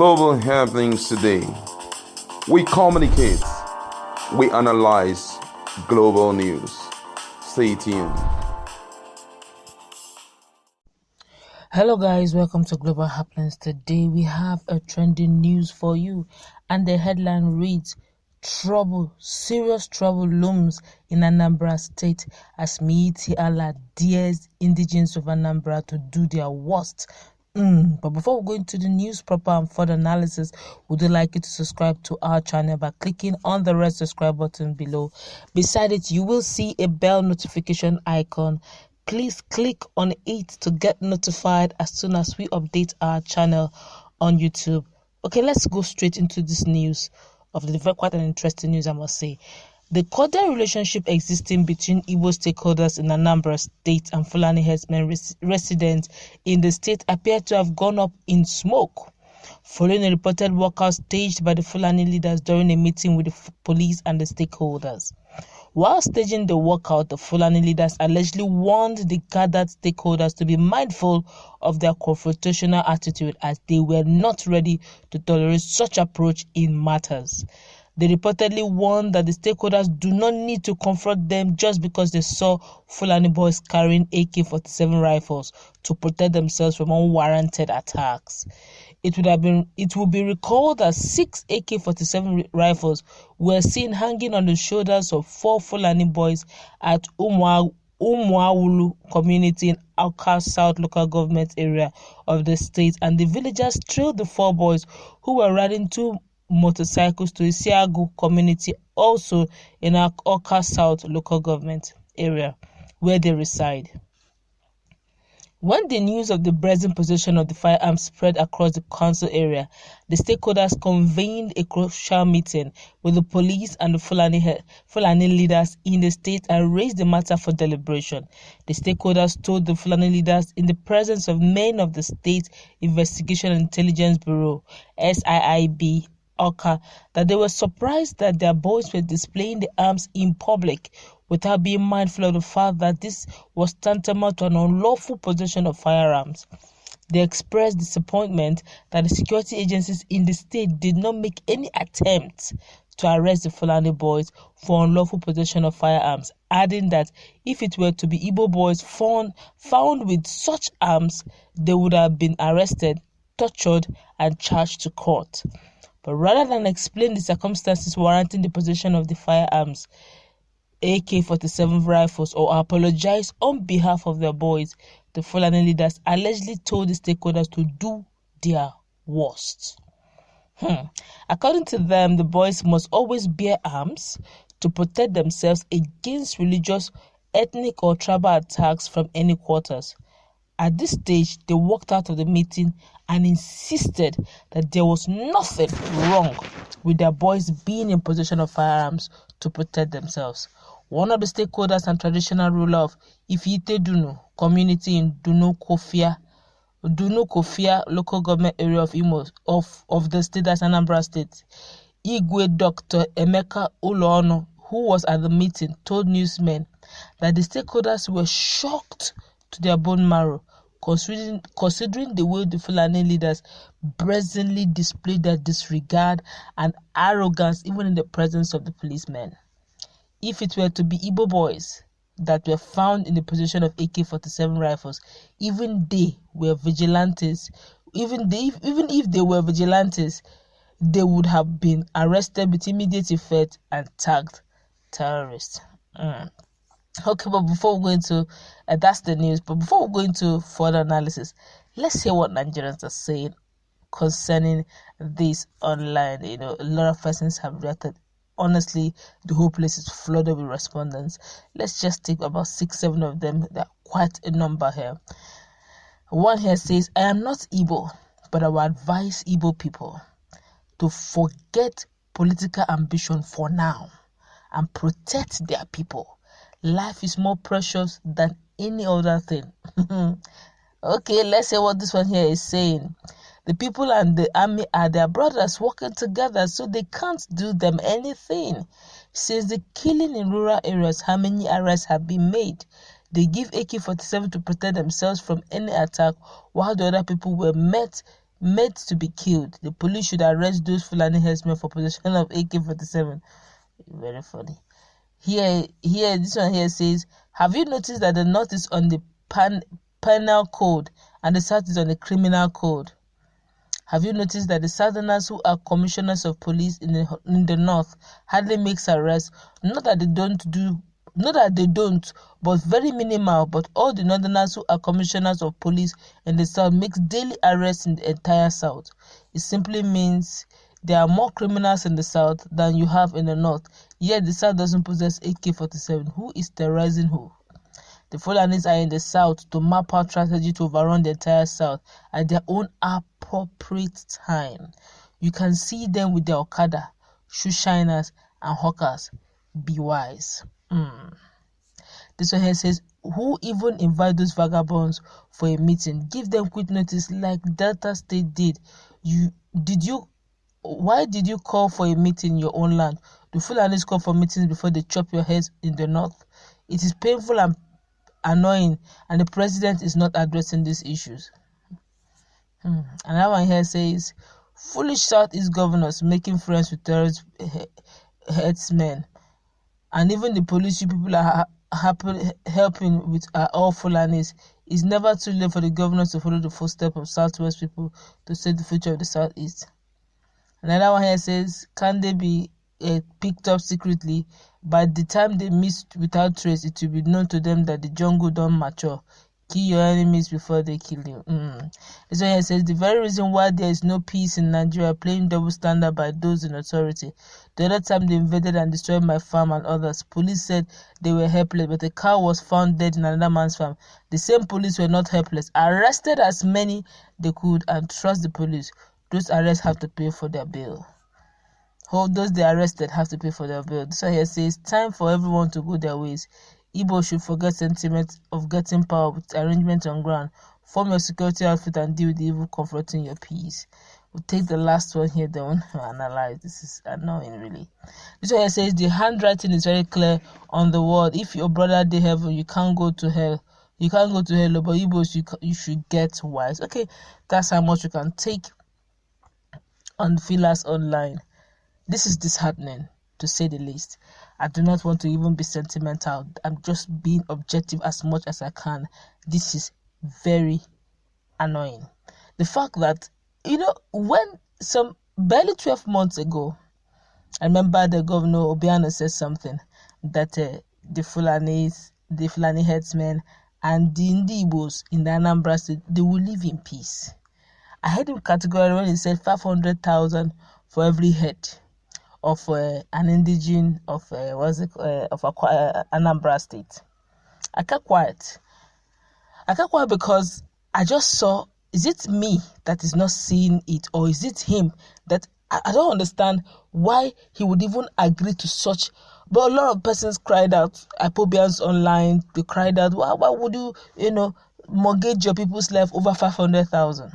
global happenings today. We communicate, we analyze global news. Stay tuned. Hello guys, welcome to Global Happenings. Today we have a trending news for you, and the headline reads, "Trouble, serious trouble looms in Anambra State as Miyetti dares Indigenes of Anambra to do their worst." But before we go into the news proper and further analysis, would you like you to subscribe to our channel by clicking on the red subscribe button below. Beside it, you will see a bell notification icon. Please click on it to get notified as soon as we update our channel on YouTube. Okay, let's go straight into this news of the very quite an interesting news, I must say. The cordial relationship existing between Igbo stakeholders in Anambra State and Fulani Herdsmen residents in the state appear to have gone up in smoke, following a reported walkout staged by the Fulani leaders during a meeting with the police and the stakeholders. While staging the walkout, the Fulani leaders allegedly warned the gathered stakeholders to be mindful of their confrontational attitude, as they were not ready to tolerate such approach in matters. They reportedly warned that the stakeholders do not need to confront them just because they saw Fulani boys carrying AK-47 rifles to protect themselves from unwarranted attacks. It will be recalled that 6 AK-47 rifles were seen hanging on the shoulders of 4 Fulani boys at Umuawulu community in Awka South local government area of the state, and the villagers trailed the 4 boys who were riding 2 motorcycles to Isiagu community, also in Awka South local government area where they reside. When the news of the brazen possession of the firearms spread across the council area, the stakeholders convened a crucial meeting with the police and the Fulani leaders in the state and raised the matter for deliberation. The stakeholders told the Fulani leaders in the presence of men of the State Investigation and Intelligence Bureau, SIIB, that they were surprised that their boys were displaying the arms in public without being mindful of the fact that this was tantamount to an unlawful possession of firearms. They expressed disappointment that the security agencies in the state did not make any attempt to arrest the Fulani boys for unlawful possession of firearms, adding that if it were to be Igbo boys found with such arms, they would have been arrested, tortured, and charged to court. But rather than explain the circumstances warranting the possession of the firearms, AK-47 rifles, or apologize on behalf of their boys, the Fulani leaders allegedly told the stakeholders to do their worst. According to them, the boys must always bear arms to protect themselves against religious, ethnic, or tribal attacks from any quarters. At this stage, they walked out of the meeting and insisted that there was nothing wrong with their boys being in possession of firearms to protect themselves. One of the stakeholders and traditional ruler of Ught community in Dunu Kofia local government area of Imo of the state, that's Anambra State, Igwe Dr. Emeka Ulono, who was at the meeting, told newsmen that the stakeholders were shocked to their bone marrow, considering the way the Fulani leaders brazenly displayed their disregard and arrogance even in the presence of the policemen. If it were to be Igbo boys that were found in the possession of AK-47 rifles, even they were vigilantes. Even if they were vigilantes, they would have been arrested with immediate effect and tagged terrorists. Okay, but before we go into that's the news. But before we go into further analysis, let's hear what Nigerians are saying concerning this online. A lot of persons have reacted. Honestly, the whole place is flooded with respondents. Let's just take about 6-7 of them. There are quite a number here. One here says, "I am not Igbo, but I will advise Igbo people to forget political ambition for now and protect their people. Life is more precious than any other thing." Okay, let's hear what this one here is saying. "The people and the army are their brothers working together, so they can't do them anything. Since the killing in rural areas, how many arrests have been made? They give AK-47 to protect themselves from any attack, while the other people were met made to be killed. The police should arrest those Fulani herdsmen for possession of AK-47. Very funny. Here, this one here says, have you noticed that the North is on the penal code and the South is on the criminal code? Have you noticed that the Southerners who are commissioners of police in the North hardly makes arrests? Not that they don't, but very minimal. But all the Northerners who are commissioners of police in the South makes daily arrests in the entire South. It simply means there are more criminals in the South than you have in the North. Yet the South doesn't possess AK-47. Who is terrorizing who? The Fulanis are in the South to map out strategy to overrun the entire South at their own appropriate time. You can see them with their Okada, shoe shiners, and hawkers. Be wise. This one here says, who even invite those vagabonds for a meeting? Give them quick notice like Delta State did. Why did you call for a meeting in your own land? Do Fulanis call for meetings before they chop your heads in the North? It is painful and annoying, and the president is not addressing these issues. Another one here says, foolish Southeast governors making friends with terrorist herdsmen, and even the police you people are helping with are all Fulanis. It's never too late for the governors to follow the footsteps of Southwest people to save the future of the Southeast. Another one here says, can they be picked up secretly? By the time they miss without trace, it will be known to them that the jungle don't mature. Kill your enemies before they kill you. This one here says, the very reason why there is no peace in Nigeria, playing double standard by those in authority. The other time they invaded and destroyed my farm and others, police said they were helpless, but a cow was found dead in another man's farm. The same police were not helpless, arrested as many they could, and trust the police. Those arrests have to pay for their bill. Those they arrested have to pay for their bill. This one here says, time for everyone to go their ways. Igbo should forget sentiment of getting power with arrangement on ground. Form your security outfit and deal with the evil confronting your peace. We'll take the last one here, the one to analyze. This is annoying, really. This one here says, the handwriting is very clear on the wall. If your brother did heaven, you can't go to hell. You can't go to hell, but Igbos, you should get wise. Okay, that's how much you can take on Fillers Online. This is disheartening, to say the least. I do not want to even be sentimental. I'm just being objective as much as I can. This is very annoying. The fact that, when barely 12 months ago, I remember the governor Obiano said something that the Fulani herdsmen and the Indigenes in the Anambra state, they will live in peace. I heard him categorically when he said 500,000 for every head of an indigene of Anambra state. I kept quiet because I just saw, is it me that is not seeing it, or is it him that I don't understand why he would even agree to such. But a lot of persons cried out, IPOBians online, they cried out, why would you mortgage your people's life over 500,000?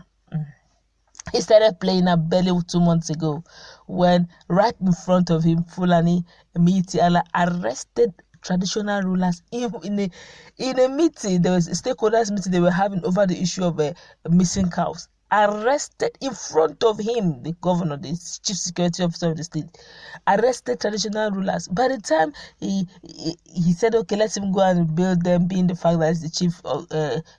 He started playing a belly 2 months ago when right in front of him, Fulani Miyetti arrested traditional rulers in a meeting. There was a stakeholders meeting they were having over the issue of missing cows. Arrested in front of him, the governor, the chief security officer of the state, arrested traditional rulers. By the time he said, okay, let him go and bail them, being the fact that he's the chief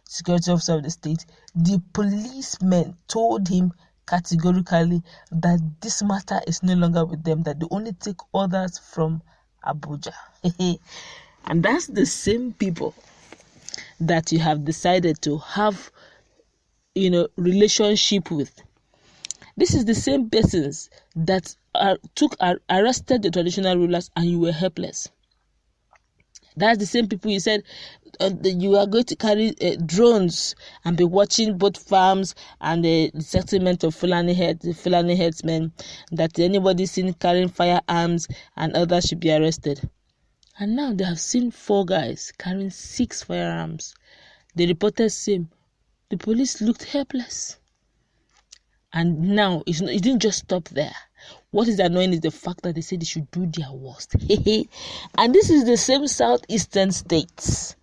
security officer of the state, the policemen told him categorically that this matter is no longer with them, that they only take orders from Abuja. And that's the same people that you have decided to have relationship with. This is the same persons that arrested the traditional rulers and you were helpless. That's the same people you said you are going to carry drones and be watching both farms and the settlement of Fulani herdsmen, that anybody seen carrying firearms and others should be arrested. And now they have seen 4 guys carrying 6 firearms. They reported same. The police looked helpless. And now it didn't just stop there. What is annoying is the fact that they said they should do their worst. And this is the same southeastern states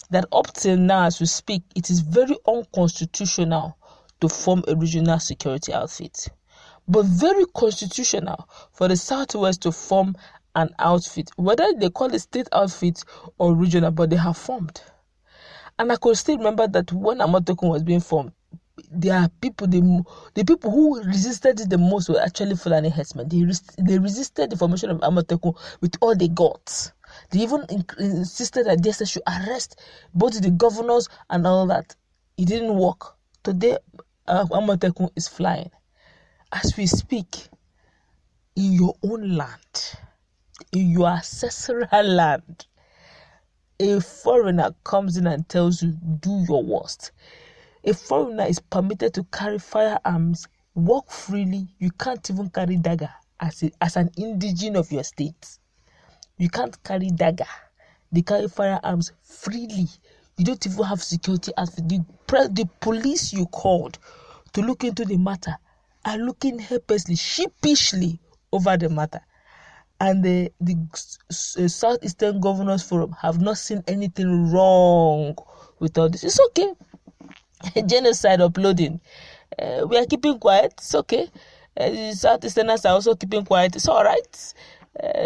that up till now, as we speak, it is very unconstitutional to form a regional security outfit, but very constitutional for the Southwest to form an outfit, whether they call it state outfit or regional, but they have formed. And I could still remember that when Amotekun was being formed, there are people, the people who resisted it the most were actually Fulani Herdsmen. They resisted the formation of Amotekun with all they got. They even insisted that DSS should arrest both the governors and all that. It didn't work. Today, Amotekun is flying. As we speak, in your own land, in your ancestral land, a foreigner comes in and tells you, do your worst. A foreigner is permitted to carry firearms, walk freely. You can't even carry dagger as an indigene of your state. You can't carry dagger. They carry firearms freely. You don't even have security outfit. The police you called to look into the matter are looking helplessly, sheepishly over the matter. And the Southeastern Governors Forum have not seen anything wrong with all this. It's okay. Genocide uploading. We are keeping quiet. It's okay. The Southeasterners are also keeping quiet. It's all right.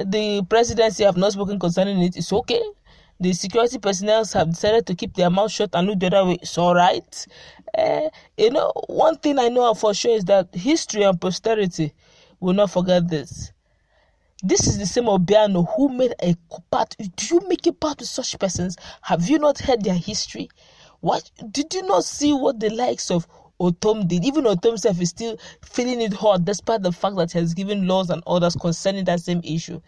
The presidency have not spoken concerning it. It's okay. The security personnel have decided to keep their mouth shut and look the other way. It's all right. One thing I know for sure is that history and posterity will not forget this. This is the same Obiano who made a part. Do you make a part with such persons? Have you not heard their history? What did you not see what the likes of Otom did? Even Otom himself is still feeling it hot despite the fact that he has given laws and orders concerning that same issue.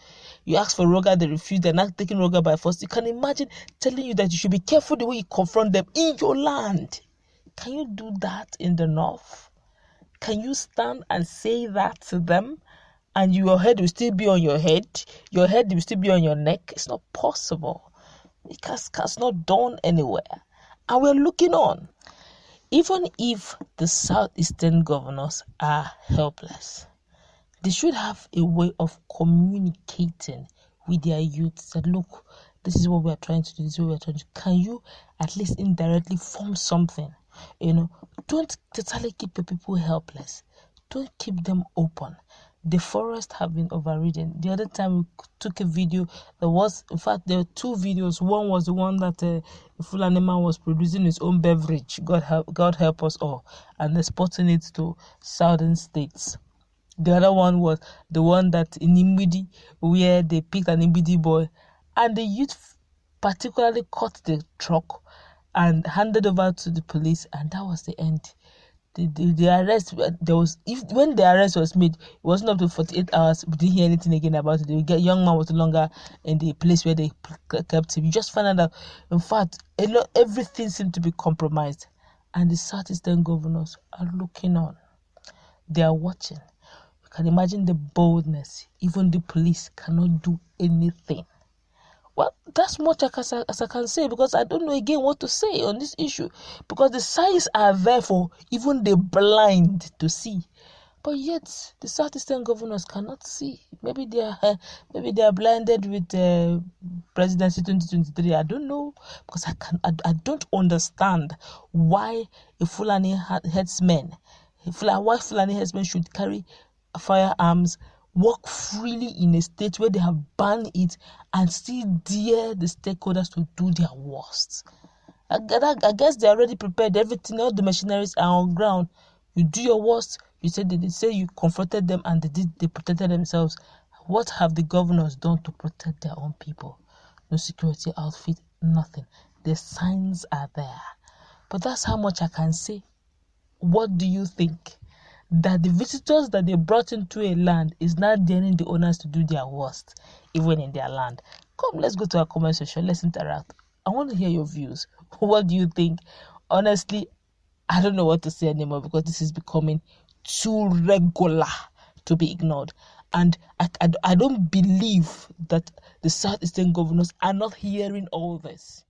You ask for Roga, they refuse. They're not taking Roga by force. You can imagine telling you that you should be careful the way you confront them in your land. Can you do that in the north? Can you stand and say that to them? And your head will still be on your head. Your head will still be on your neck. It's not possible. It's not done anywhere. And we're looking on. Even if the Southeastern governors are helpless, they should have a way of communicating with their youth. That look, this is what we're trying to do. This is what we're trying to do. Can you at least indirectly form something? Don't totally keep your people helpless. Don't keep them open. The forests have been overridden. The other time we took a video, there were two videos. One was the one that a Fulani man was producing his own beverage. God help us all, and exporting it to southern states. The other one was the one that in Imbidi, where they picked an Imbidi boy, and the youth particularly caught the truck and handed over to the police, and that was the end. The arrest, when the arrest was made, it wasn't up to 48 hours. We didn't hear anything again about it. The young man was no longer in the place where they kept him. You just found out that, in fact, everything seemed to be compromised, and the Southeastern governors are looking on. They are watching. You can imagine the boldness. Even the police cannot do anything. Well, that's much as I can say, because I don't know again what to say on this issue, because the signs are there for even the blind to see, but yet the Southeastern governors cannot see. Maybe they are blinded with presidency 2023. I don't know, because I don't understand why Fulani Herdsmen should carry firearms, walk freely in a state where they have banned it, and still dare the stakeholders to do their worst. I guess they're already prepared. Everything, all the machineries are on ground. You do your worst. You said they say you confronted them and they protected themselves. What have the governors done to protect their own people? No security outfit, nothing. The signs are there. But that's how much I can say. What do you think? That the visitors that they brought into a land is not daring the owners to do their worst, even in their land? Come, let's go to our comment section. Let's interact. I want to hear your views. What do you think? Honestly, I don't know what to say anymore, because this is becoming too regular to be ignored. And I don't believe that the Southeastern governors are not hearing all this.